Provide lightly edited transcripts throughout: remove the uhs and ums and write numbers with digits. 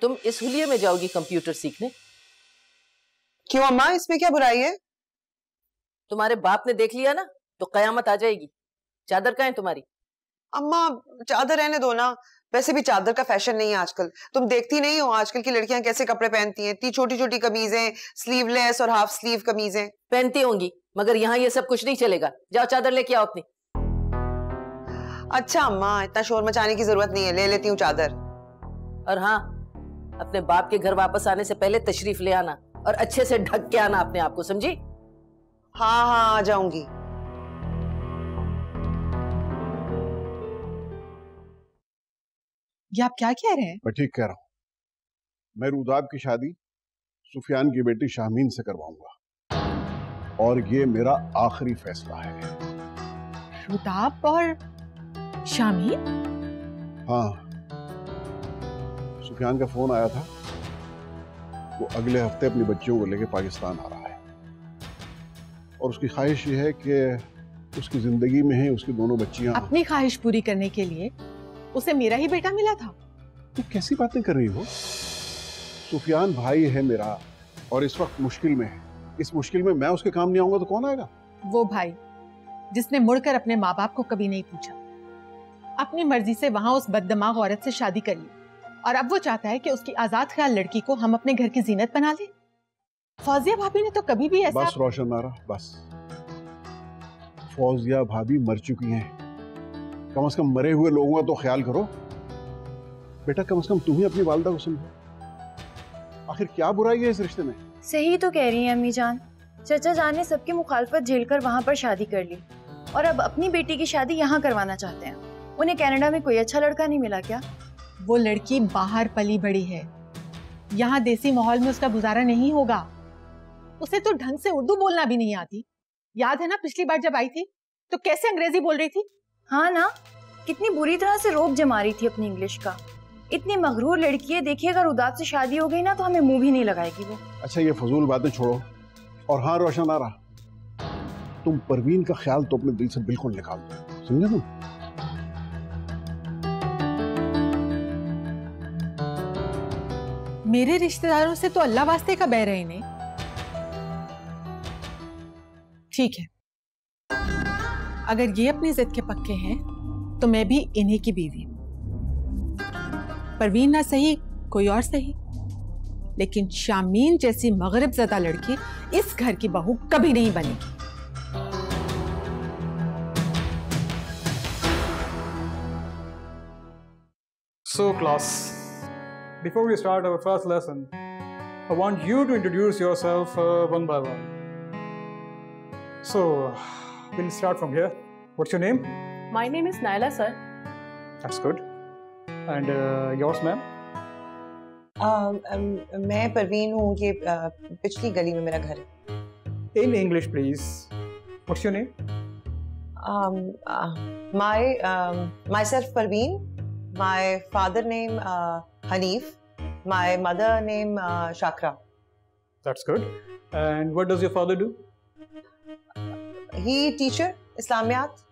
तुम इस हुलिये में जाओगी कंप्यूटर सीखने? क्यों अम्मा, इसमें क्या बुराई है? तुम्हारे बाप ने देख लिया ना तो कयामत आ जाएगी। चादर कहाँ है तुम्हारी? अम्मा चादर रहने दो ना, वैसे भी चादर का फैशन नहीं है आजकल। तुम देखती नहीं हो आजकल की लड़कियां कैसे कपड़े पहनती हैं, इतनी छोटी छोटी कमीजें, स्लीवलेस और हाफ स्लीव कमीजें पहनती होंगी, मगर यहाँ ये सब कुछ नहीं चलेगा। जाओ चादर लेके आओ अपनी। अच्छा अम्मा, इतना शोर मचाने की जरूरत नहीं है, ले लेती हूँ चादर। और हाँ, अपने बाप के घर वापस आने से पहले तशरीफ ले आना और अच्छे से ढक के आना अपने आप को, समझी? हाँ हाँ आ जाऊंगी। ये आप क्या कह रहे हैं? मैं ठीक कह रहा हूं। मैं रुदाब की शादी सुफियान की बेटी शामीन से करवाऊंगा और ये मेरा आखिरी फैसला है। रुदाब और शामीन? हाँ, सुफियान का फोन आया था, वो अगले हफ्ते अपनी बच्चियों को लेकर पाकिस्तान आ रहा है और उसकी ख्वाहिश ये है कि उसकी जिंदगी में ही उसकी दोनों बच्चियां। अपनी ख्वाहिश पूरी करने के लिए उसे मेरा ही बेटा मिला था? तू कैसी बातें कर रही हो? सुफियान भाई है मेरा और इस वक्त मुश्किल में है। इस मुश्किल में मैं उसके काम नहीं आऊंगा तो कौन आएगा? वो भाई जिसने मुड़कर अपने माँ बाप को कभी नहीं पूछा, अपनी मर्जी से वहां उस बददिमाग औरत से शादी कर ली और अब वो चाहता है कि उसकी आजाद ख्याल लड़की को हम अपने घर की जीनत बना ले। फौजिया भाभी ने तो कभी भी ऐसा। बस रोशन नारा, बस। फौजिया भाभी मर चुकी हैं, कम से कम मरे हुए लोगों का तो ख्याल करो। बेटा कम से कम तुम ही अपनी वालिदा को समझो। आखिर क्या बुराई है इस रिश्ते में? सही तो कह रही हैं अम्मी जान। चचा जान ने सबकी मुखालफत झेलकर वहाँ पर शादी कर ली और अब अपनी बेटी की शादी यहाँ करवाना चाहते हैं। उन्हें कनाडा में कोई अच्छा लड़का नहीं मिला क्या? वो लड़की बाहर पली बड़ी है, यहाँ देसी माहौल में उसका गुजारा नहीं होगा। उसे तो ढंग से उर्दू बोलना भी नहीं आती। याद है ना पिछली बार जब आई थी तो कैसे अंग्रेजी बोल रही थी? हाँ ना, कितनी बुरी तरह से रोब जमा रही थी अपनी इंग्लिश का। इतनी मगरूर लड़की है, देखिए अगर रुदाब से शादी हो गई ना तो हमें मुंह भी नहीं लगाएगी वो। अच्छा ये फजूल बातें छोड़ो और हाँ रोशन नारा, तुम परवीन का ख्याल तो अपने दिल से बिल्कुल निकाल दो, समझे तुम? मेरे रिश्तेदारों से तो अल्लाह वास्ते का बह रहे ने। ठीक है, अगर ये अपनी जिद के पक्के हैं तो मैं भी इन्हीं की बीवी। परवीन ना सही कोई और सही, लेकिन शामीन जैसी मगरिब ज़दा लड़की इस घर की बहू कभी नहीं बनेगी। So class, before we start our first lesson, I want you to introduce yourself one by one. So, we'll start from here. What's your name? My name is Naila, sir. That's good. And yours, ma'am? मैं परवीन हूँ, ये पिछली गली में मेरा घर है। In English, please. What's your name? Myself Parveen. My father name Hanif. My mother name Shakra. That's good. And what does your father do? He teacher Islamiyat.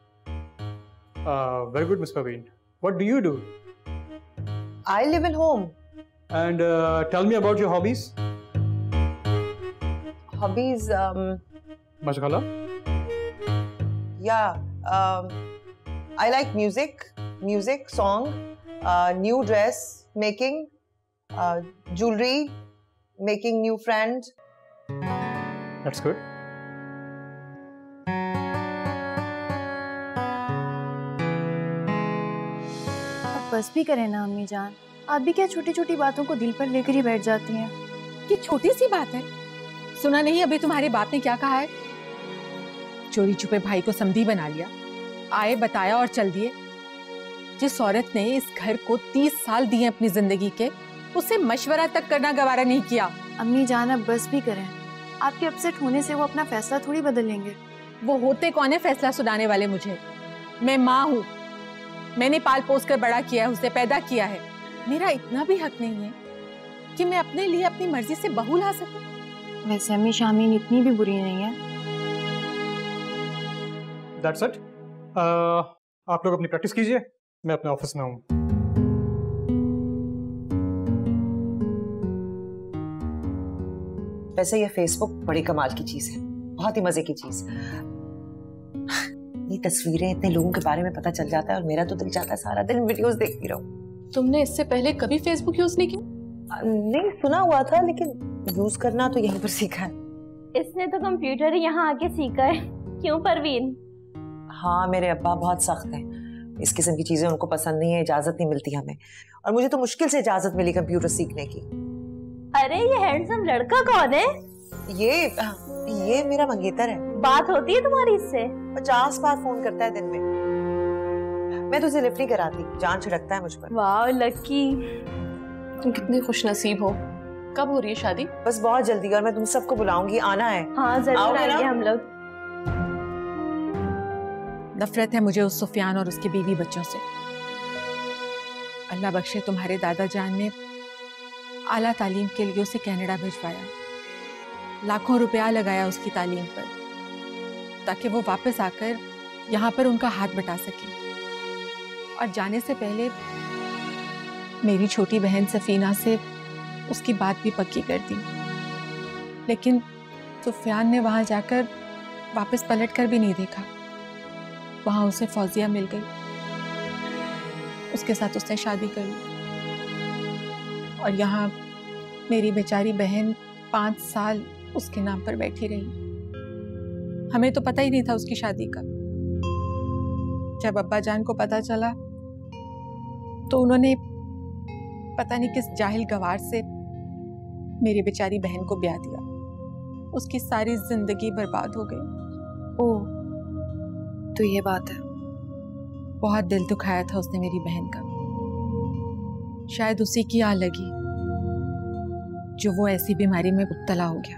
Very good, Miss Parveen. What do you do? I live in home. And tell me about your hobbies. Hobbies, Mashghala? yeah, I like music, song, new dress making, jewelry, making new friends. That's good. अब बस भी करें ना अम्मी जान, आप भी क्या छोटी छोटी बातों को दिल पर लेकर ही बैठ जाती हैं? ये छोटी सी बात है, सुना नहीं अभी तुम्हारे बाप ने क्या कहा है? चोरी छुपे भाई को समधी बना लिया, आए बताया और चल दिए। जिस औरत ने इस घर को 30 साल दिए अपनी जिंदगी के, उसे मशवरा तक करना गवारा नहीं किया। अम्मी जान अब बस भी करें, आपके अपसेट होने से वो अपना फैसला थोड़ी बदलेंगे। वो होते कौन है फैसला सुनाने वाले? मुझे, मैं माँ हूँ, मैंने पाल पोस कर बड़ा किया है, उसे पैदा किया है। मेरा इतना भी हक नहीं है कि मैं अपने लिए अपनी मर्जी से बहू ला सकूं। वैसे अम्मी शामीन इतनी भी बुरी नहीं है। That's it. आप लोग अपनी प्रैक्टिस कीजिए, मैं अपने ऑफिस में हूँ। वैसे ये फेसबुक बड़ी कमाल की चीज है, बहुत ही मजे की चीज। ये तस्वीरें इतने लोगों के बारे में पता चल जाता है और मेरा तो दिल चाहता है सारा दिन वीडियोस देखती रहूं। तुमने इससे पहले कभी फेसबुक यूज नहीं किया? नहीं, सुना हुआ था लेकिन यूज करना तो यहीं पर सीखा है। इसने तो कंप्यूटर ही यहाँ आके सीखा है, क्यों परवीन? हाँ, मेरे अब्बा बहुत सख्त हैं, इस किस्म की चीजें उनको पसंद नहीं है, इजाजत नहीं मिलती हमें, और मुझे तो मुश्किल से इजाजत मिली कंप्यूटर सीखने की। अरे ये हैंडसम लड़का कौन है? ये मेरा मंगेतर है। बात होती है तुम्हारी इससे? 50 बार फोन करता है दिन में। मैं तो उसे लिफ्ट नहीं कराती, जान छिड़कता है मुझ पर। वाह लकी, तुम कितने खुशनसीब हो। कब हो रही है शादी? बस बहुत जल्दी, और मैं तुम सबको बुलाऊंगी, आना है। हाँ जरूर आएंगे हम लोग। नफरत है मुझे उस सुफियान और उसके बीवी बच्चों से। अल्लाह बख्शे तुम्हारे दादा जान ने आला तालीम के लिए उसे कनाडा भिजवाया, लाखों रुपया लगाया उसकी तालीम पर, ताकि वो वापस आकर यहाँ पर उनका हाथ बटा सके। और जाने से पहले मेरी छोटी बहन सफीना से उसकी बात भी पक्की कर दी, लेकिन सुफियान ने वहां जाकर वापस पलट कर भी नहीं देखा। वहां उसे फौजिया मिल गई, उसके साथ उसने शादी कर ली, और यहाँ मेरी बेचारी बहन 5 साल उसके नाम पर बैठी रही। हमें तो पता ही नहीं था उसकी शादी का। जब अब्बा जान को पता चला तो उन्होंने पता नहीं किस जाहिल गवार से मेरी बेचारी बहन को ब्याह दिया। उसकी सारी जिंदगी बर्बाद हो गई। ओह, तो ये बात है। बहुत दिल दुखाया था उसने मेरी बहन का। शायद उसी की आग लगी जो वो ऐसी बीमारी में मुब्तला हो गया।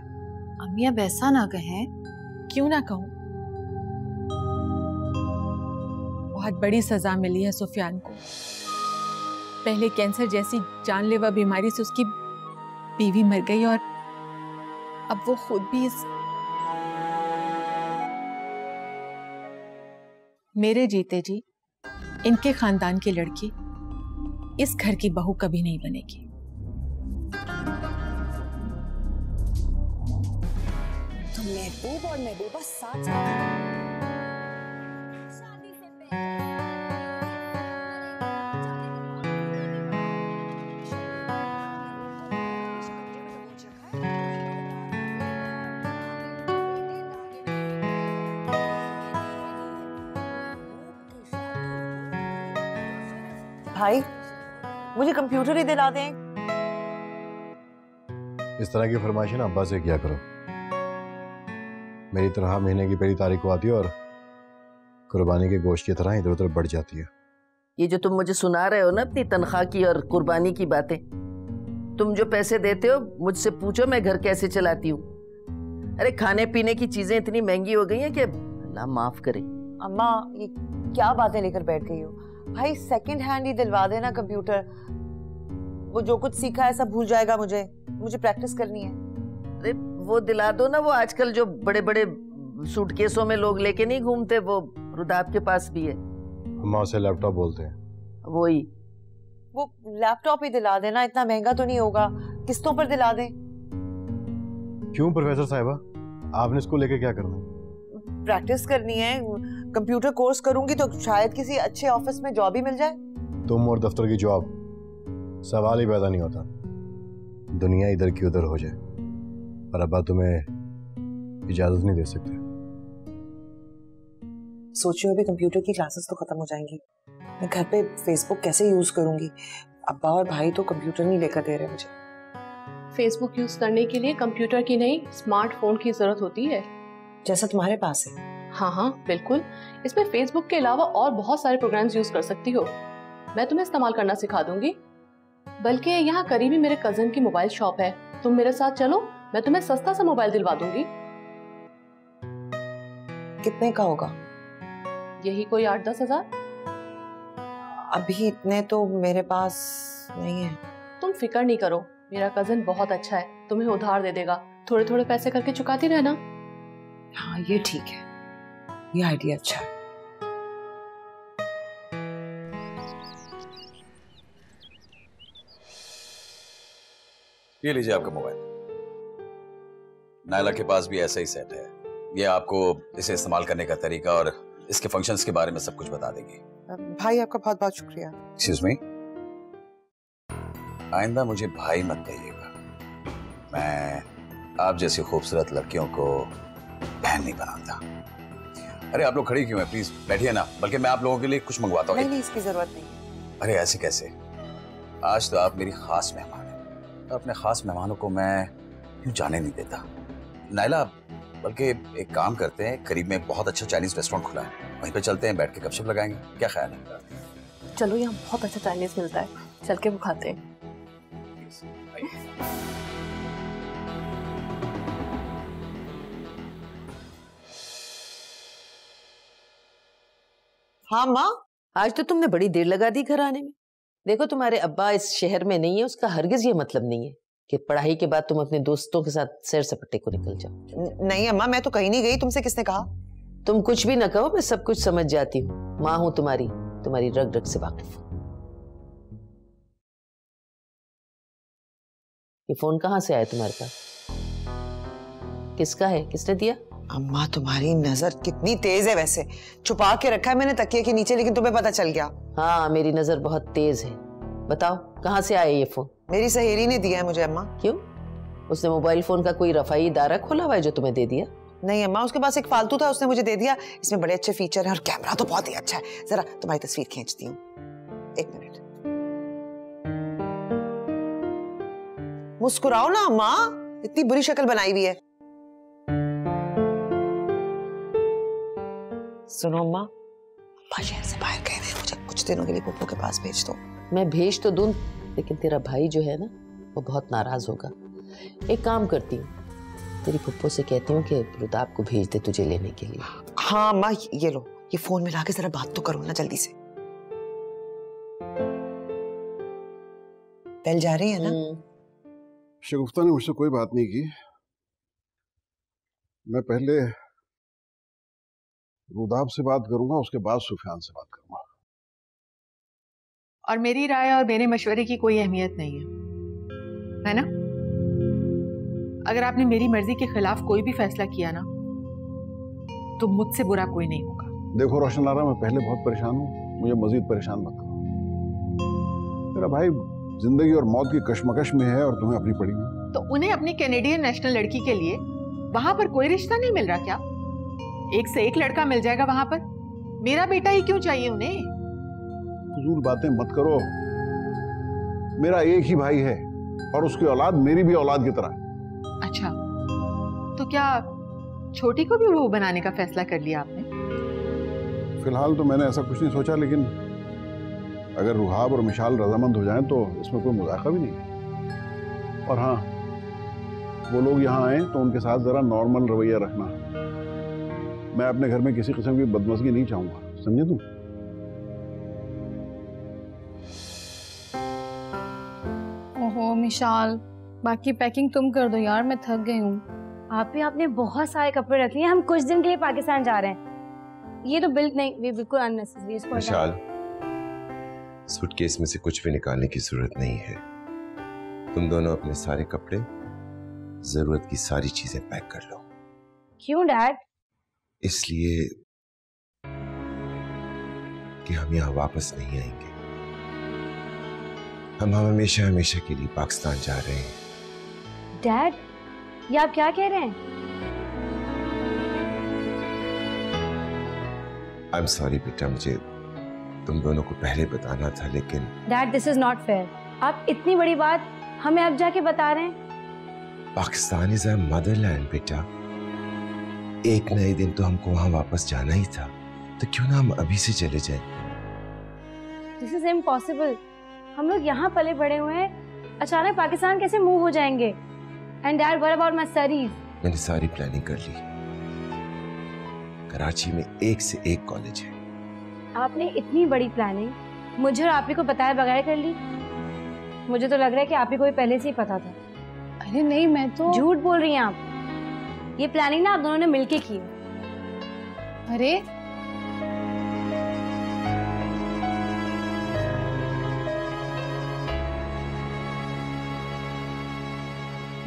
अम्मी अब ऐसा ना कहें। क्यों ना कहूं? बहुत बड़ी सजा मिली है सुफियान को। पहले कैंसर जैसी जानलेवा बीमारी से उसकी बीवी मर गई, और अब वो खुद भी इस मेरे जीते जी इनके खानदान की लड़की इस घर की बहू कभी नहीं बनेगी। तो महबूब और महबूबा साथ भाई, मुझे कंप्यूटर ही दिला दें। इस तरह की फरमाइश ना अब्बा से किया करो। मेरी तनख्वाह महीने की पहली तारीख को आती है और कुर्बानी के गोश्त की तरह इधर उधर बढ़ जाती है। ये जो तुम मुझे सुना रहे हो ना अपनी तनख्वाह की और कुर्बानी की बातें, तुम जो पैसे देते हो मुझसे पूछो मैं घर कैसे चलाती हूँ। अरे खाने पीने की चीजें इतनी महंगी हो गई हैं कि अल्लाह माफ करे। अम्मा, ये क्या बातें लेकर बैठ गई हो? भाई सेकंड हैंड ही दिलवा देना कंप्यूटर। वो जो कुछ सीखा है सब भूल जाएगा। मुझे प्रैक्टिस करनी है। अरे वो दिला दो ना, वो आजकल जो बड़े बड़े सूटकेसों में लोग लेके नहीं घूमते, वो रुदाब के पास भी है। अम्मा उसे लैपटॉप बोलते हैं। वही वो लैपटॉप ही दिला देना, इतना महंगा तो नहीं होगा, किस्तों पर दिला दें। क्यों प्रोफेसर साहिबा, आपने इसको लेके क्या करना है? प्रैक्टिस करनी है। कंप्यूटर कोर्स करूंगी तो शायद किसी अच्छे ऑफिस में जॉब ही मिल जाए। तुम और दफ्तर की जॉब, सवाल ही पैदा नहीं होता। दुनिया इधर की उधर हो जाए, पर अब्बा तुम्हें इजाजत नहीं दे सकते। सोचियो अभी कंप्यूटर की क्लासेस तो खत्म हो जाएंगी, मैं घर पे फेसबुक कैसे यूज करूंगी? अब्बा और भाई तो कंप्यूटर नहीं लेकर दे रहे मुझे। फेसबुक यूज करने के लिए कंप्यूटर की नहीं, स्मार्टफोन की जरूरत होती है, जैसा तुम्हारे पास है। हाँ हाँ बिल्कुल। इसमें फेसबुक के अलावा और बहुत सारे प्रोग्राम्स यूज कर सकती हो। मैं तुम्हें इस्तेमाल करना सिखा दूंगी। बल्कि यहाँ करीब ही मेरे कजन की मोबाइल शॉप है, तुम मेरे साथ चलो, मैं तुम्हें सस्ता सा मोबाइल दिलवा दूंगी। कितने का होगा? यही कोई 8-10 हजार। अभी इतने तो मेरे पास नहीं है। तुम फिक्र नहीं करो, मेरा कजन बहुत अच्छा है, तुम्हें उधार दे देगा। थोड़े थोड़े पैसे करके चुकाती रहना। हाँ ये ठीक है, ये आइडिया अच्छा है। ये लीजिए आपका मोबाइल। नायला के पास भी ऐसा ही सेट है। ये आपको इसे इस्तेमाल करने का तरीका और इसके फंक्शंस के बारे में सब कुछ बता देगी। भाई आपका बहुत बहुत शुक्रिया। एक्सक्यूज मी, आइंदा मुझे भाई मत कहिएगा। मैं आप जैसी खूबसूरत लड़कियों को बहन नहीं बनाता। अरे आप लोग खड़ी क्यों हैं? प्लीज बैठिए ना, बल्कि मैं आप लोगों के लिए कुछ मंगवाता हूँ। नहीं, इसकी जरूरत नहीं। अरे ऐसे कैसे? आज तो आप मेरी खास मेहमान हैं, तो अपने खास मेहमानों को मैं यूं जाने नहीं देता। नायला, बल्कि एक काम करते हैं, करीब में बहुत अच्छा चाइनीज रेस्टोरेंट खुला है, वहीं पे चलते हैं, बैठ के गपशप लगाएंगे, क्या ख्याल है? चलो, यहाँ बहुत अच्छा चाइनीज मिलता है, चल के वो खाते हैं। हाँ माँ, आज तो तुमने बड़ी देर लगा दी घर आने में। देखो, तुम्हारे अब्बा इस शहर में नहीं है, उसका हरगिज ये मतलब नहीं है कि पढ़ाई के बाद तुम अपने दोस्तों के साथ सैर सपाटे को निकल जाओ। नहीं अम्मा, मैं तो कहीं नहीं गई। तुमसे किसने कहा? तुम कुछ भी न कहो, मैं सब कुछ समझ जाती हूँ। माँ हूँ तुम्हारी रग रग से वाकिफ हूँ। ये फोन कहाँ से आया तुम्हारे पास? किसका है? किसने दिया? अम्मा, तुम्हारी नजर कितनी तेज है वैसे। छुपा के रखा है मैंने तकिए के नीचे, लेकिन तुम्हें पता चल गया। हाँ, मेरी नजर बहुत तेज है। बताओ, कहाँ से आया ये फोन? मेरी सहेली ने दिया है मुझे अम्मा। क्यों? उसने मोबाइल फोन का कोई रफाई इदारा खोला हुआ है जो तुम्हें दे दिया? नहीं अम्मा, उसके पास एक फालतू था, उसने मुझे दे दिया। इसमें बड़े अच्छे फीचर हैं और कैमरा तो बहुत ही अच्छा है। जरा तुम्हारी तस्वीर खींचती हूँ, एक मिनट। मुस्कुराओ ना अम्मा, इतनी बुरी शक्ल बनाई हुई है। सुनो अम्मा, अब्बा शहर से बाहर गए हैं, मुझे कुछ दिनों के लिए पप्पू के पास भेज दो। मैं भेज तो दूं, लेकिन तेरा भाई जो है ना, वो बहुत नाराज होगा। एक काम करती हूँ, तेरी पप्पू से कहती हूँ कि रुदाब को भेज दे तुझे लेने के लिए। हाँ अम्मा, ये लो, ये फोन मिला के जरा बात तो करो ना जल्दी से। बेल जा रही है ना? शगुफ्ता ने मुझसे कोई बात नहीं की। मैं पहले रुदाब से बात करूंगा, उसके बाद सुफियान से बात करूंगा। और मेरी राय और मेरे मशवरे की कोई अहमियत नहीं है ना? अगर आपने मेरी मर्जी के खिलाफ कोई भी फैसला किया ना, तो मुझसे बुरा कोई नहीं होगा। देखो रोशन लारा, मैं पहले बहुत परेशान हूँ, मुझे मजीद परेशान मत करो। मेरा भाई जिंदगी और मौत की कश्मकश में है और तुम्हें अपनी पड़ी है। तो उन्हें अपनी कैनेडियन नेशनल लड़की के लिए वहां पर कोई रिश्ता नहीं मिल रहा क्या? एक से एक लड़का मिल जाएगा वहां पर। मेरा बेटा ही क्यों चाहिए उन्हें? फजूल बातें मत करो। मेरा एक ही भाई है और उसकी औलाद मेरी भी औलाद की तरह है। अच्छा, तो क्या छोटी को भी वो बनाने का फैसला कर लिया आपने? फिलहाल तो मैंने ऐसा कुछ नहीं सोचा, लेकिन अगर रुहाब और मिशाल रजामंद हो जाएं तो इसमें कोई मुज़ायका भी नहीं है। और हाँ, वो लोग यहाँ आए तो उनके साथ जरा नॉर्मल रवैया रखना। मैं अपने घर में किसी किस्म की बदमज़गी नहीं चाहूंगा, समझे तुम? ओहो मिशाल, बाकी पैकिंग तुम कर दो यार, मैं थक गई हूँ। आपने बहुत सारे कपड़े रख लिए, हम कुछ दिन के लिए पाकिस्तान जा रहे हैं। ये तो बिल्कुल अननेसेसरी। इसको मिशाल, सूटकेस में से कुछ भी निकालने की जरूरत नहीं है। तुम दोनों अपने सारे कपड़े, जरूरत की सारी चीजें पैक कर लो। क्यों डैड? इसलिए कि हम यहाँ वापस नहीं आएंगे। हम हमेशा हमेशा के लिए पाकिस्तान जा रहे हैं। डैड, ये आप क्या कह रहे हैं? आई एम सॉरी बेटा, मुझे तुम दोनों को पहले बताना था, लेकिन dad this is not fair. आप इतनी बड़ी बात हमें अब जाके बता रहे हैं। पाकिस्तान इज आवर मदरलैंड बेटा। एक नए दिन तो हमको वहां वापस जाना ही था, तो क्यों ना हम अभी से चले जाएं? This is impossible. हम लोग यहाँ पले बड़े हुए हैं, अचानक पाकिस्तान कैसे मूव हो जाएंगे? And dad, what about my studies? मैंने सारी प्लानिंग कर ली। कराची में एक से एक कॉलेज है। आपने इतनी बड़ी प्लानिंग मुझे और आप ही को बताए बगैर कर ली? मुझे तो लग रहा है कि आप ही को भी पहले से ही पता था। अरे नहीं, मैं तो झूठ बोल रही हैं आप। ये प्लानिंग ना आप दोनों ने मिलके की है। अरे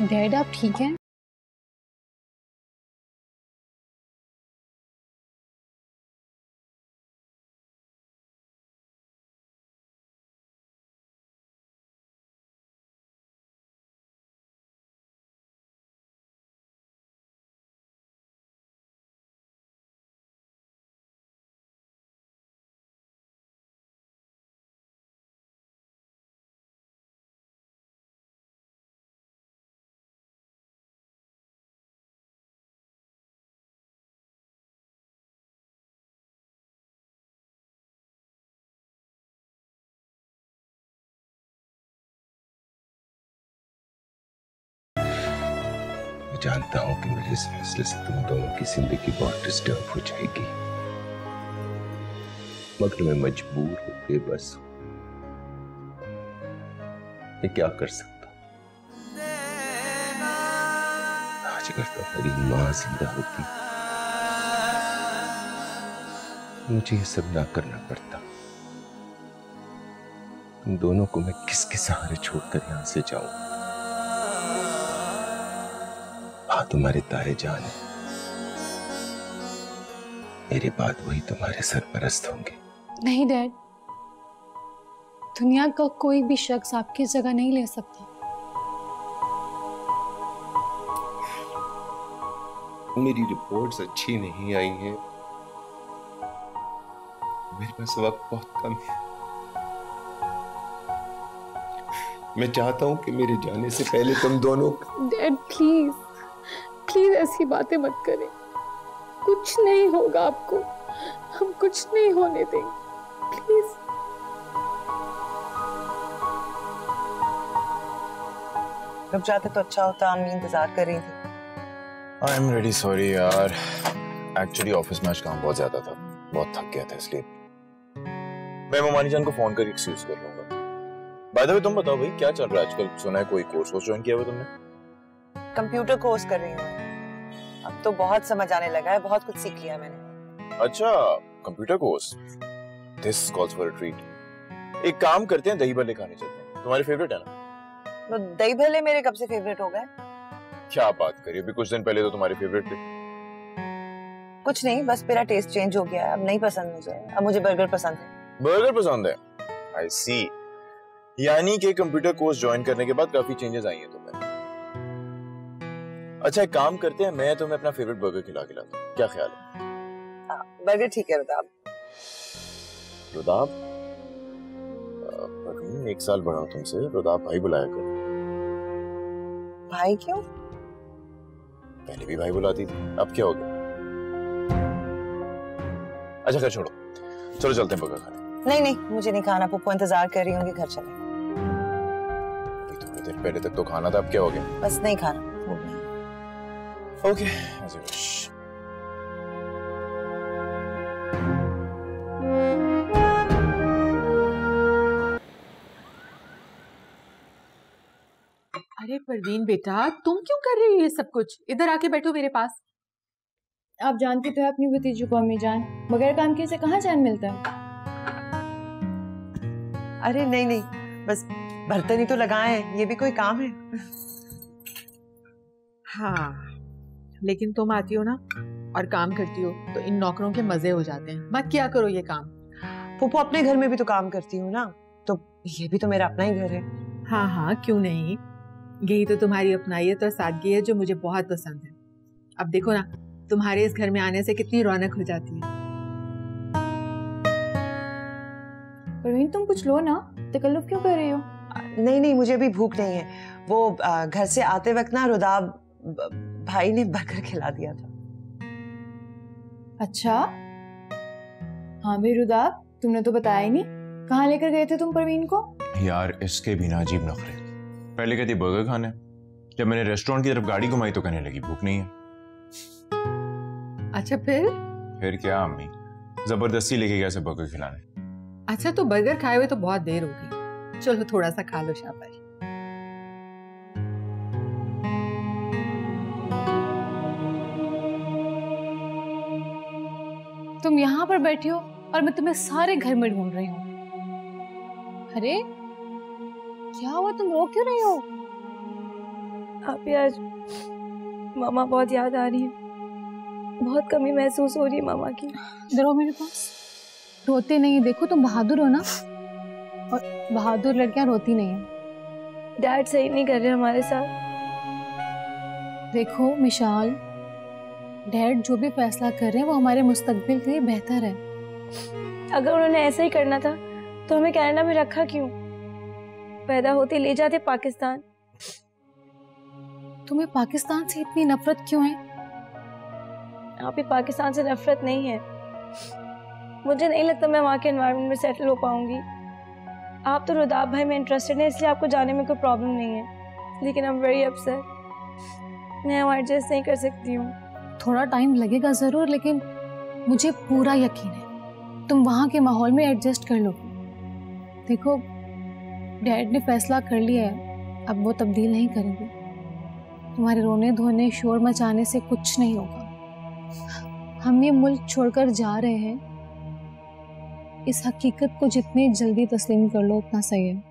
डैड, आप ठीक हैं? जानता हूं कि मेरे इस फैसले से तुम दोनों की जिंदगी बहुत डिस्टर्ब हो जाएगी, मगर मैं मजबूर हूं, बेबस हूं। मैं क्या कर सकता हूं? आज अगर तुम्हारी मां जिंदा होती मुझे ये सब ना करना पड़ता। तुम दोनों को मैं किसके सहारे छोड़कर यहां से जाऊं? हाँ, तुम्हारे तारे जान है, मेरे बाद वही तुम्हारे सरपरस्त होंगे। नहीं डैड, दुनिया का कोई भी शख्स आपकी जगह नहीं ले सकता। मेरी रिपोर्ट्स अच्छी नहीं आई हैं, मेरे पास वक्त बहुत कम है। मैं चाहता हूं कि मेरे जाने से पहले तुम दोनों। डैड प्लीज प्लीज ऐसी बातें मत करें, कुछ नहीं होगा आपको, हम कुछ नहीं होने देंगे, प्लीज। रुक जाते तो अच्छा होता, अम्मी इंतजार कर रही थी। आई एम रियली सॉरी यार, एक्चुअली ऑफिस में आज काम बहुत ज्यादा था, बहुत थक गया था, इसलिए मैं ममानी जान को फोन कर एक्सक्यूज कर लूंगा। बाय द वे तुम बताओ भाई, क्या चल रहा है आजकल? सुना है कोई कोर्स ज्वाइन किया हुआ तुमने? कंप्यूटर कोर्स कर रही हूँ, अब तो बहुत समझ आने लगा है, बहुत कुछ सीख लिया मैंने। अच्छा, computer course, this calls for a treat. एक काम करते हैं, दही भल्ले खाने चलते हैं, तुम्हारे फेवरेट है ना? तो दही भल्ले मेरे कब से फेवरेट हो गए? क्या बात करिए, अभी कुछ दिन पहले तो तुम्हारे फेवरेट थे। कुछ नहीं, बस मेरा टेस्ट चेंज हो गया है, अब नहीं पसंद मुझे, अब मुझे बर्गर पसंद है। बर्गर पसंद है? आई सी, यानी कि कंप्यूटर कोर्स ज्वाइन करने के बाद काफी चेंजेस आई हैं तुम्हें। अच्छा, एक काम करते हैं, मैं तुम्हें अपना फेवरेट बर्गर खिलाता हूं, क्या ख्याल है? बर्गर ठीक है। रुदाब रुदाब? परवीन, 1 साल बड़ा हूं तुमसे, रुदाब भाई बुलाया कर। भाई क्यों? पहले भी भाई बुलाती थी, अब क्या हो गया? अच्छा खैर छोड़ो, चलो चलते हैं बर्गर खाने। नहीं नहीं, मुझे नहीं खाना, पप्पू इंतजार कर रही होंगी, घर चले। थोड़ी देर पहले तक तो खाना था, अब क्या हो गया? बस नहीं खाना, भूख नहीं। Okay, as you wish. अरे परवीन बेटा, तुम क्यों कर रही हो ये सब कुछ? इधर आके बैठो मेरे पास। आप जानती तो है अपनी भतीजू को अम्मी जान, बगैर काम किए से कहाँ चैन मिलता है? अरे नहीं नहीं, बस बर्तन ही तो लगाए हैं, ये भी कोई काम है? हाँ, लेकिन तुम आती हो ना और काम करती हो तो इन नौकरों के मजे हो जाते हैं। मत किया करो ये काम। पुप्पू, अपने घर में भी तो काम करती हूँ ना, तो ये भी तो मेरा अपना ही घर है। हाँ हाँ, क्यों नहीं, यही तो तुम्हारी अपनाइयत और सादगी है जो मुझे बहुत पसंद है। अब देखो ना, तुम्हारे इस घर में आने से कितनी रौनक हो जाती है। परवीन तुम कुछ लो ना, तकल्लुफ क्यों कर रही हो? नहीं नहीं, मुझे अभी भूख नहीं है। वो घर से आते वक्त ना रुदाब भाई ने बर्गर खिला दिया था। अच्छा हाँ भी रुदाब, तुमने तो बताया ही नहीं, कहाँ लेकर गए थे तुम परवीन को? यार इसके भी ना अजीब नखरे, पहले कहती बर्गर खाना है, जब मैंने रेस्टोरेंट की तरफ गाड़ी घुमाई तो कहने लगी भूख नहीं है। अच्छा फिर क्या अम्मी, जबरदस्ती लेके गया बर्गर खिलाने। अच्छा, तो बर्गर खाए हुए तो बहुत देर हो गई, चलो थोड़ा सा खा लो। शाबाश। तुम यहाँ पर बैठी हो और मैं तुम्हें सारे घर में ढूंढ रही हूँ। अरे क्या हुआ, तुम रो क्यों रही हो? आप आज मामा बहुत याद आ रही है, बहुत कमी महसूस हो रही है मामा की। इधर आओ मेरे पास। रोते नहीं, देखो तुम बहादुर हो ना, और बहादुर लड़कियां रोती नहीं है। डैड सही नहीं कर रहे हमारे साथ। देखो मिशाल, डैड जो भी फैसला कर रहे हैं वो हमारे मुस्तकबिल के लिए बेहतर है। अगर उन्होंने ऐसा ही करना था तो हमें कनाडा में रखा क्यों? पैदा होते ले जाते पाकिस्तान। तुम्हें पाकिस्तान से इतनी नफरत क्यों है? आप ही पाकिस्तान से नफरत नहीं है, मुझे नहीं लगता मैं वहाँ के एनवायरनमेंट में सेटल हो पाऊंगी। आप तो रुदाब भाई में इंटरेस्टेड हैं, इसलिए आपको जाने में कोई प्रॉब्लम नहीं है, लेकिन आई एम वेरी अपसेट। मैं वो एडजस्ट नहीं कर सकती हूँ। थोड़ा टाइम लगेगा जरूर, लेकिन मुझे पूरा यकीन है तुम वहाँ के माहौल में एडजस्ट कर लोगी। देखो, डैड ने फैसला कर लिया है, अब वो तब्दील नहीं करेंगे। तुम्हारे रोने धोने शोर मचाने से कुछ नहीं होगा। हम ये मुल्क छोड़कर जा रहे हैं, इस हकीकत को जितनी जल्दी तस्लीम कर लो उतना सही है।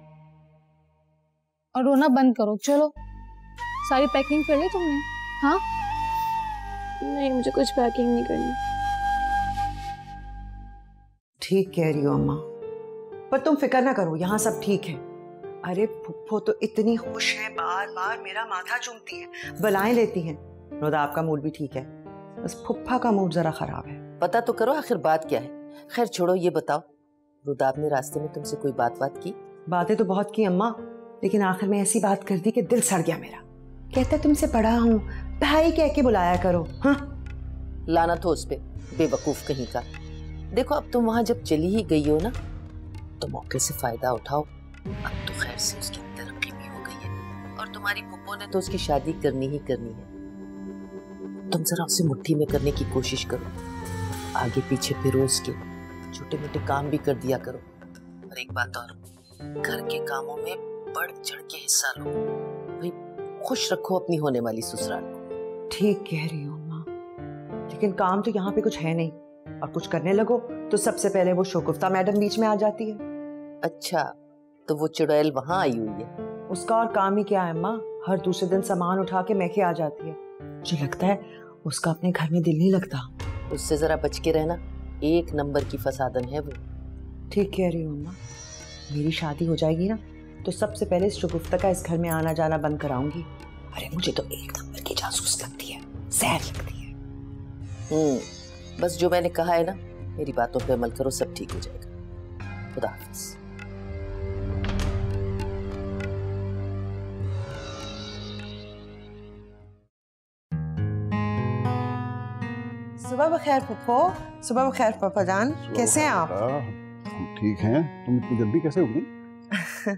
और रोना बंद करो। चलो, सारी पैकिंग कर ली तुमने? हाँ? नहीं, मुझे कुछ पैकिंग नहीं करनी। ठीक कह रही हो अम्मा, पर तुम फिक्र ना करो, यहाँ सब ठीक है। अरे फुप्पो तो इतनी खुश है, बार बार मेरा माथा चूमती है, बलाएं लेती हैं। रुदाब का मूड भी ठीक है, बस फुप्पा का मूड जरा खराब है। पता तो करो आखिर बात क्या है। खैर छोड़ो, ये बताओ, रुदाब ने रास्ते में तुमसे कोई बात की? बातें तो बहुत की अम्मा, लेकिन आखिर में ऐसी बात कर दी कि दिल सड़ गया मेरा। कहता तुमसे बड़ा हूँ, भाई कह के बुलाया करो। हाँ, लाना तो उस पे, बेवकूफ कहीं का। देखो, अब तुम वहां जब चली ही गई हो ना, तो मौके से फायदा उठाओ। अब तो खैर से उसकी तरक्की भी हो गई है, और तुम्हारी पुप्पो ने तो उसकी शादी करनी ही करनी है। तुम जरा उसे मुट्ठी में करने की कोशिश करो, आगे पीछे फिरोज के छोटे मोटे काम भी कर दिया करो। और एक बात और, घर के कामों में बढ़ चढ़ के हिस्सा लो भाई, खुश रखो अपनी होने वाली ससुराल को। ठीक कह रही हो अम्मा, लेकिन काम तो यहाँ पे कुछ है नहीं, और कुछ करने लगो तो सबसे पहले वो शोकुफ्ता मैडम बीच में आ जाती है। अच्छा, तो वो चुड़ैल वहां आई हुई है? उसका और काम ही क्या है अम्मा, हर दूसरे दिन सामान उठा के मैके आ जाती है। मुझे लगता है उसका अपने घर में दिल नहीं लगता। उससे जरा बच के रहना, एक नंबर की फसादन है वो। ठीक कह रही हूँ अम्मा, मेरी शादी हो जाएगी ना, तो सबसे पहले इस शगुफ्ता का इस घर में आना जाना बंद कराऊंगी। अरे मुझे तो एक नंबर की जासूस लगती है, जहर लगती है। बस जो मैंने कहा है ना, मेरी बातों पे अमल करो, सब ठीक हो जाएगा। खुदा हाफिज। सुबह बखैर फुप्पो। सुबह बखैर पापा जान, कैसे हैं आप? हम ठीक हैं। तुम इतनी जल्दी कैसे उठ गई?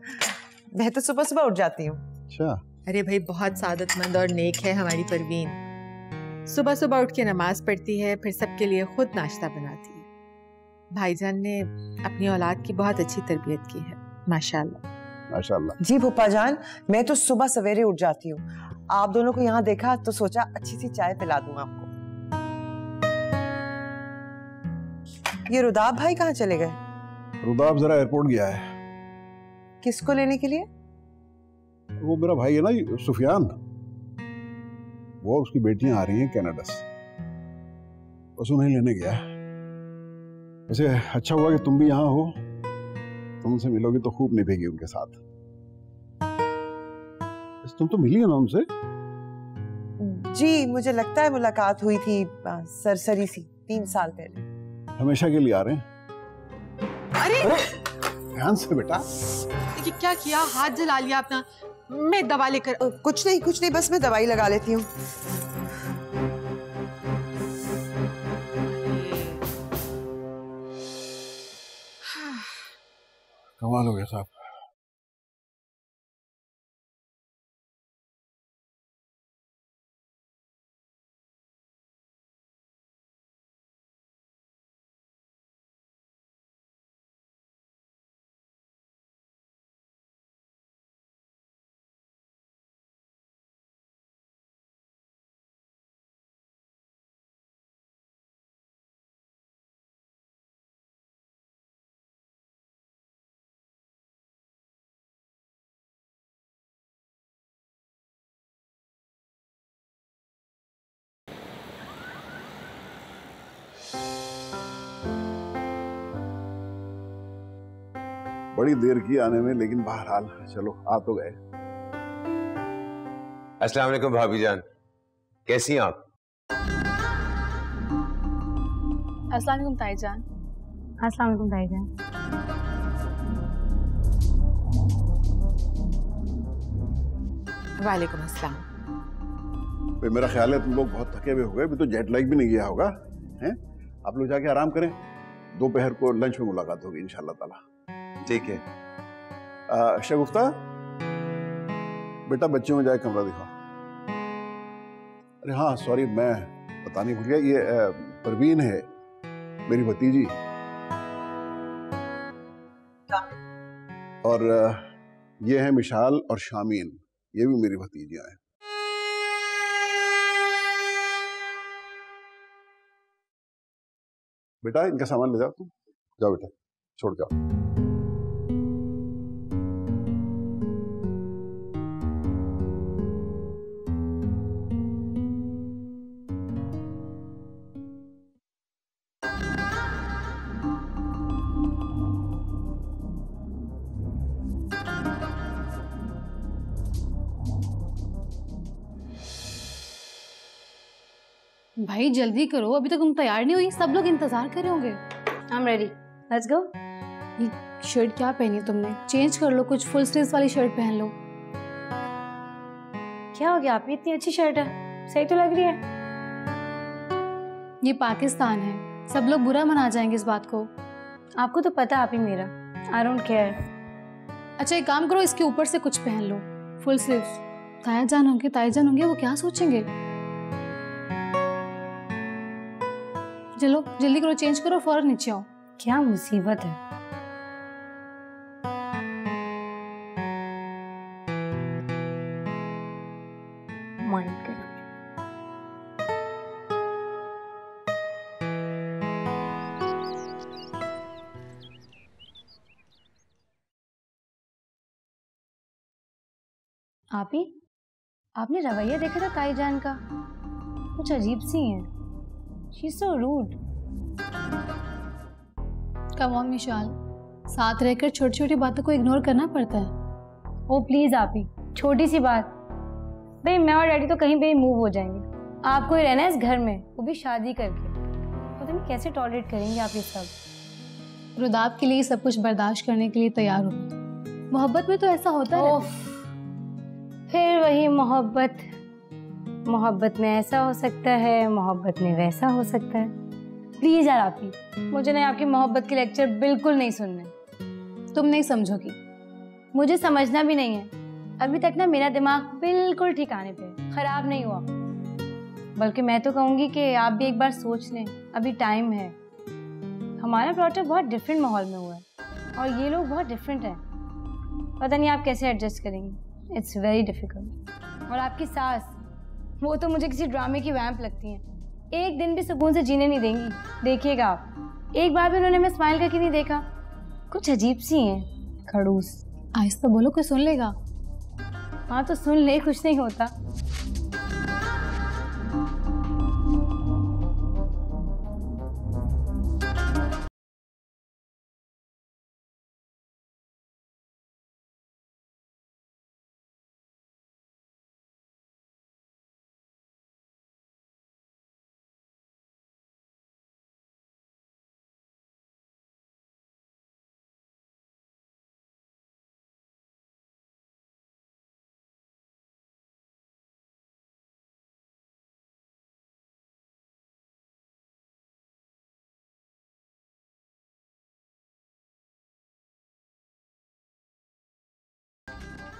मैं तो सुबह सुबह उठ जाती हूँ। अच्छा। अरे भाई, बहुत सादतमंद और नेक है हमारी परवीन। सुबह सुबह उठ के नमाज पढ़ती है, फिर सबके लिए खुद नाश्ता बनाती है। भाईजान ने अपनी औलाद की बहुत अच्छी तरबियत की है, माशाल्लाह। माशाल्लाह। जी फूफा जान, मैं तो सुबह सवेरे उठ जाती हूँ। आप दोनों को यहाँ देखा तो सोचा अच्छी सी चाय पिला दूँ आपको। ये रुदाब भाई कहाँ चले गए? रुदाब जरा एयरपोर्ट गया है। किसको लेने के लिए? वो मेरा भाई है ना सुफियान, वो उसकी बेटियां आ रही हैं कनाडा से, बस उन्हें लेने गया है। वैसे अच्छा हुआ कि तुम भी यहाँ हो, तुम उनसे मिलोगी तो खूब निभेगी उनके साथ। तुम तो मिली हो ना उनसे? जी, मुझे लगता है मुलाकात हुई थी सरसरी सी 3 साल पहले। हमेशा के लिए आ रहे हैं? अरे ध्यान से बेटा। ये क्या किया, हाथ जला लिया अपना। मैं दवा लेकर। कुछ नहीं, बस मैं दवाई लगा लेती हूँ। कमाल हो गया साहब। बड़ी देर की आने में, लेकिन बहरहाल चलो आ तो गए। अस्सलाम वालेकुम भाभी जान, कैसी हैं आप? अस्सलाम वालेकुम ताई जान। अस्सलाम वालेकुम ताई जान। वालेकुम अस्सलाम। मेरा ख्याल है तुम लोग बहुत थके हुए हो गए, अभी तो जेट लैग भी नहीं गया होगा, हैं? आप लोग जाके आराम करें, दोपहर को लंच में मुलाकात होगी इंशाल्लाह ताला। ठीक है। शगुफ्ता बेटा, बच्चों में जाए कमरा दिखाओ। अरे हाँ सॉरी, मैं बताने भूल गया, ये परवीन है मेरी भतीजी, और ये है मिशाल और शामीन, ये भी मेरी भतीजियां हैं। बेटा इनका सामान ले जाओ, तुम जाओ बेटा, छोड़ जाओ। भाई जल्दी करो, अभी तक तुम तैयार नहीं हुई, सब लोग इंतजार कर रहे होंगे। I am ready, let's go. ये शर्ट क्या पहनी है तुमने? चेंज कर लो, कुछ फुल स्लीव्स वाली शर्ट पहन लो। क्या हो गया, आप इतनी अच्छी शर्ट है, सही तो लग रही है। ये पाकिस्तान है, सब लोग बुरा मना जाएंगे इस बात को। आपको तो पता आप ही मेरा, आई डोंट केयर। अच्छा एक काम करो, इसके ऊपर से कुछ पहन लो, फुल स्लीव्स। ताया जान होंगे, वो क्या सोचेंगे? चलो जल्दी करो, चेंज करो, फौरन नीचे आओ। क्या मुसीबत है। माइंड करो। आप ही, आपने रवैया देखा था ताई जान का? कुछ अजीब सी है। She's so rude. Come on Mishal, साथ रहकर छोटी छोटी बातों को इग्नोर करना पड़ता है। ओ प्लीज आप ही, छोटी सी बात। भाई मैं और डैडी तो कहीं पे ही मूव हो जाएंगे, आपको ही रहना है इस घर में, वो भी शादी करके। पता नहीं कैसे टॉलरेट करेंगे आप ये सब। रुदाब के लिए सब कुछ बर्दाश्त करने के लिए तैयार हो। मोहब्बत में तो ऐसा होता है। फिर वही मोहब्बत, मोहब्बत में ऐसा हो सकता है, मोहब्बत में वैसा हो सकता है। प्लीज यार आप ही, मुझे ना आपकी मोहब्बत के लेक्चर बिल्कुल नहीं सुनने। तुम नहीं समझोगी, मुझे समझना भी नहीं है। अभी तक ना मेरा दिमाग बिल्कुल ठिकाने पे, खराब नहीं हुआ। बल्कि मैं तो कहूंगी कि आप भी एक बार सोच लें, अभी टाइम है। हमारा प्रोजेक्ट बहुत डिफरेंट माहौल में हुआ है और ये लोग बहुत डिफरेंट है। पता नहीं आप कैसे एडजस्ट करेंगी, इट्स वेरी डिफिकल्ट। और आपकी सास, वो तो मुझे किसी ड्रामे की वैम्प लगती हैं, एक दिन भी सुकून से जीने नहीं देंगी। देखिएगा आप, एक बार भी उन्होंने मैं स्माइल करके नहीं देखा। कुछ अजीब सी हैं, खड़ूस। आहिस्ता बोलो, कोई सुन लेगा। हाँ तो सुन ले, कुछ नहीं होता।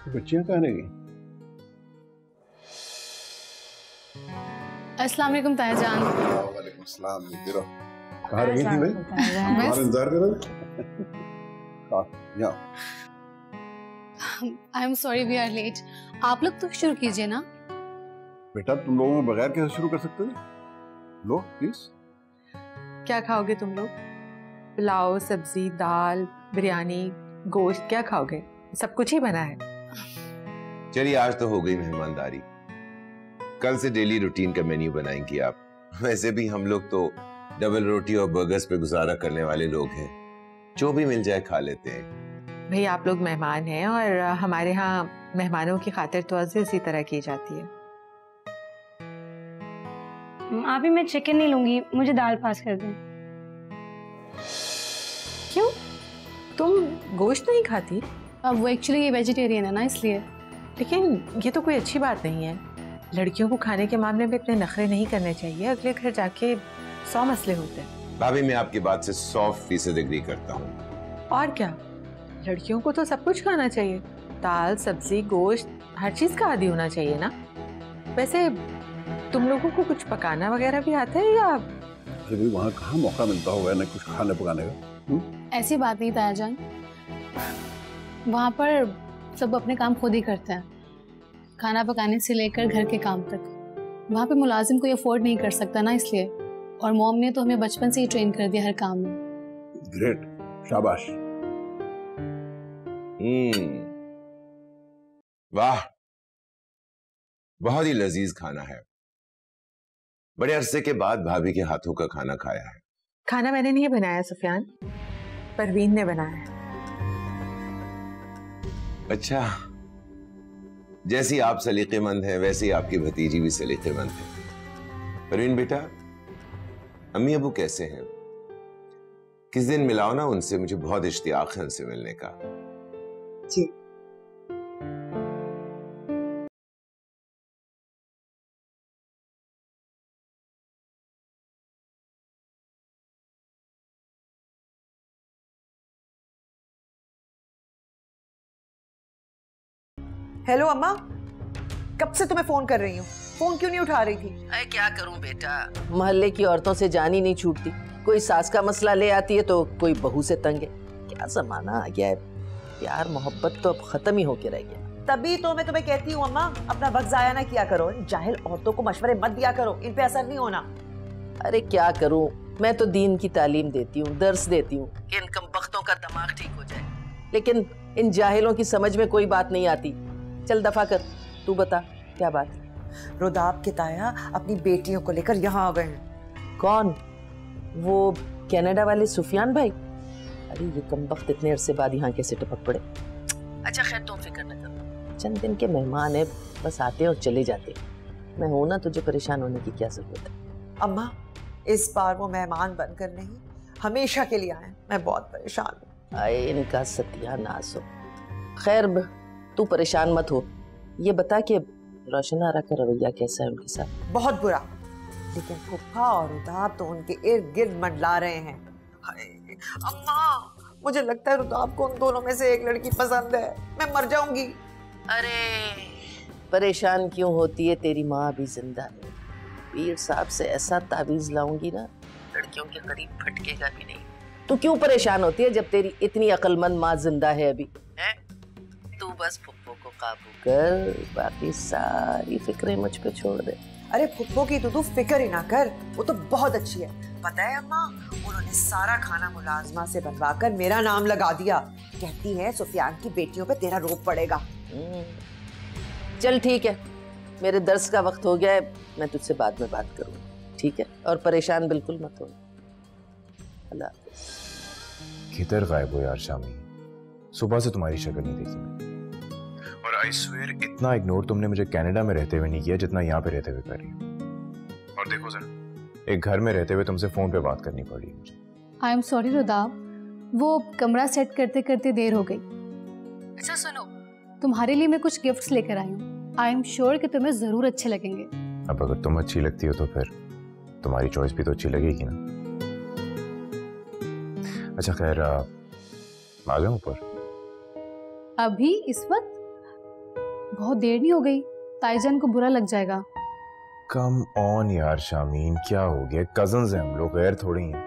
बच्चियां कहाँ रह गई? अस्सलाम वालेकुम ताया जान। वालेकुम सलाम। कहाँ रह गई थी भाई? तुम्हारा इंतजार कर रहे थे। I am sorry we are late. आप लोग तो शुरू कीजिए ना। बेटा तुम लोगों में बगैर कैसे शुरू कर सकते थे? लो प्लीज। क्या खाओगे तुम लोग? पुलाव, सब्जी, दाल, बिरयानी, गोश्त, क्या खाओगे? सब कुछ ही बना है। चलिए आज तो हो गई मेहमानदारी, कल से डेली रूटीन का मेन्यू बनाएंगी आप। वैसे भी हम लोग तो डबल रोटी और बर्गर्स पे गुजारा करने वाले लोग हैं, जो भी मिल जाए खा लेते हैं। भाई आप लोग मेहमान हैं और हमारे यहाँ मेहमानों की खातिर तवज्जो इसी तरह की जाती है। आप ही, मैं चिकन नहीं लूंगी, मुझे दाल पास कर दें। क्यों, तुम गोश्त नहीं खाती? अब वो एक्चुअली वेजिटेरियन है ना, इसलिए। लेकिन ये तो कोई अच्छी बात नहीं है। लड़कियों को खाने के मामले में इतने नखरे नहीं करने चाहिए, अगले घर जाके 100 मसले होते हैं। भाभी मैं आपकी बात से 100% एग्री करता हूँ। और क्या, लड़कियों को तो सब कुछ खाना चाहिए, दाल, सब्जी, गोश्त, हर चीज का आदी होना चाहिए ना। वैसे तुम लोगों को कुछ पकाना वगैरह भी आता है या? अरे भाई वहाँ कहाँ मौका मिलता होगा ना कुछ खाने पकाने का? ऐसी बात नहीं ताया जान, वहाँ पर सब अपने काम खुद ही करते हैं, खाना पकाने से लेकर घर के काम तक। वहाँ पे मुलाजिम कोई अफोर्ड नहीं कर सकता ना, इसलिए। और मॉम ने तो हमें बचपन से ही ट्रेन कर दिया हर काम में। ग्रेट, शाबाश। वाह, बहुत ही लजीज खाना है। बड़े अरसे के बाद भाभी के हाथों का खाना खाया है। खाना मैंने नहीं बनाया सुफियान, परवीन ने बनाया है। अच्छा, जैसी आप सलीकेमंद हैं वैसी आपकी भतीजी भी सलीकेमंद है। परवीन बेटा, अम्मी अबू कैसे हैं? किस दिन मिलाओ ना उनसे, मुझे बहुत इश्तियाक है उनसे मिलने का। जी। हेलो अम्मा, कब से तुम्हें फोन कर रही हूँ, फोन क्यों नहीं उठा रही थी? अरे क्या करूं बेटा, मोहल्ले की औरतों से जान ही नहीं छूटती। कोई सास का मसला ले आती है तो कोई बहू से तंग है। क्या जमाना आ गया है, प्यार मोहब्बत तो अब खत्म ही होके रह गया। तभी तो मैं तुम्हें कहती हूँ अम्मा, अपना वक्त जाया ना किया करो, इन जाहिल औरतों को मशवरे मत दिया करो, इन पे असर नहीं होना। अरे क्या करूं, मैं तो दीन की तालीम देती हूँ, दर्स देती हूँ कि इन कमबख्तों का दिमाग ठीक हो जाए, लेकिन इन जाहिलों की समझ में कोई बात नहीं आती। चल दफा कर, तू बता क्या बात? रुदाब के ताया अपनी बेटियों को लेकर यहाँ आ गए हैं। कौन? वो कनाडा वाले सुफियान भाई? अरे ये कमबख्त इतने अरसे बाद यहाँ कैसे टपक पड़े? अच्छा खैर तुम फिक्र न करो, चंद दिन के मेहमान है, बस आते और चले जाते। मैं हूं ना, तुझे परेशान होने की क्या जरूरत है? अम्मा, इस बार वो मेहमान बनकर नहीं, हमेशा के लिए आए। मैं बहुत परेशान हूँ। आए इनका सत्यानाश हो। खैर तू परेशान मत हो, ये बता कि रोशन आरा का रवैया कैसा है उनके साथ? बहुत बुरा, लेकिन फुफ्फा और रुदाब तो उनके इर्द गिर्द मंडला रहे हैं। अम्मा, मुझे लगता है रुदाब को उन दोनों में से एक लड़की पसंद है, मैं मर जाऊंगी। अरे परेशान क्यों होती है, तेरी माँ भी जिंदा है। पीर साहब से ऐसा तावीज लाऊंगी ना, लड़कियों के करीब फटकेगा भी नहीं। तू क्यों परेशान होती है जब तेरी इतनी अक्लमंद माँ जिंदा है अभी? है तू बस फुप्पो को काबू कर, बाकी सारी फिक्रें मुझ पे छोड़ दे। अरे फुप्पो की तू फिक्र ही ना कर, वो तो बहुत अच्छी है। पता है अम्मा, उन्होंने सारा खाना मुलाजमा से बनवाकर मेरा नाम लगा दिया। कहती है सुफियान की बेटियों पे तेरा रोब पड़ेगा। चल ठीक है, मेरे दर्स का वक्त हो गया है, मैं तुझसे बाद में बात करूँगी, ठीक है? और परेशान बिल्कुल मत हो। अल्लाह हाफ़िज़। किधर गायब हो यार शामी, सुबह से तुम्हारी शक्ल नहीं देखी मैंने। और आई स्वेयर इतना इग्नोर तुमने मुझे कनाडा में रहते हुए नहीं किया जितना यहाँ पे रहते हुए कर रही हो। और देखो जरा, एक घर में रहते हुए तुमसे फोन पे बात करनी पड़ी मुझे। आई एम सॉरी रुदाब, वो कमरा सेट करते करते देर हो गई। अच्छा सुनो, तुम्हारे लिए मैं कुछ गिफ्ट्स लेकर आई हूँ, आई एम श्योर कि तुम्हें जरूर अच्छे लगेंगे। अब अगर तुम अच्छी लगती हो तो फिर तुम्हारी चॉइस भी तो अच्छी लगेगी ना। अच्छा खैर, आ जाऊं ऊपर? अभी इस वक्त? बहुत देर नहीं हो गई, ताईजान को बुरा लग जाएगा। कम ऑन यार शामीन, क्या हो गया? कजन्स हैं हम लोग, गैर थोड़ी हैं।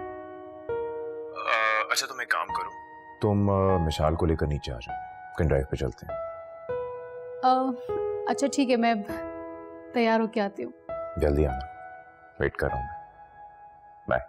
अच्छा तुम एक काम करो, तुम मिशाल को लेकर नीचे आ जाओ, कहीं ड्राइव पे चलते हैं। अच्छा ठीक है, मैं तैयार होके आती हूँ। जल्दी आना, वेट कर रहा हूँ मैं। बाय।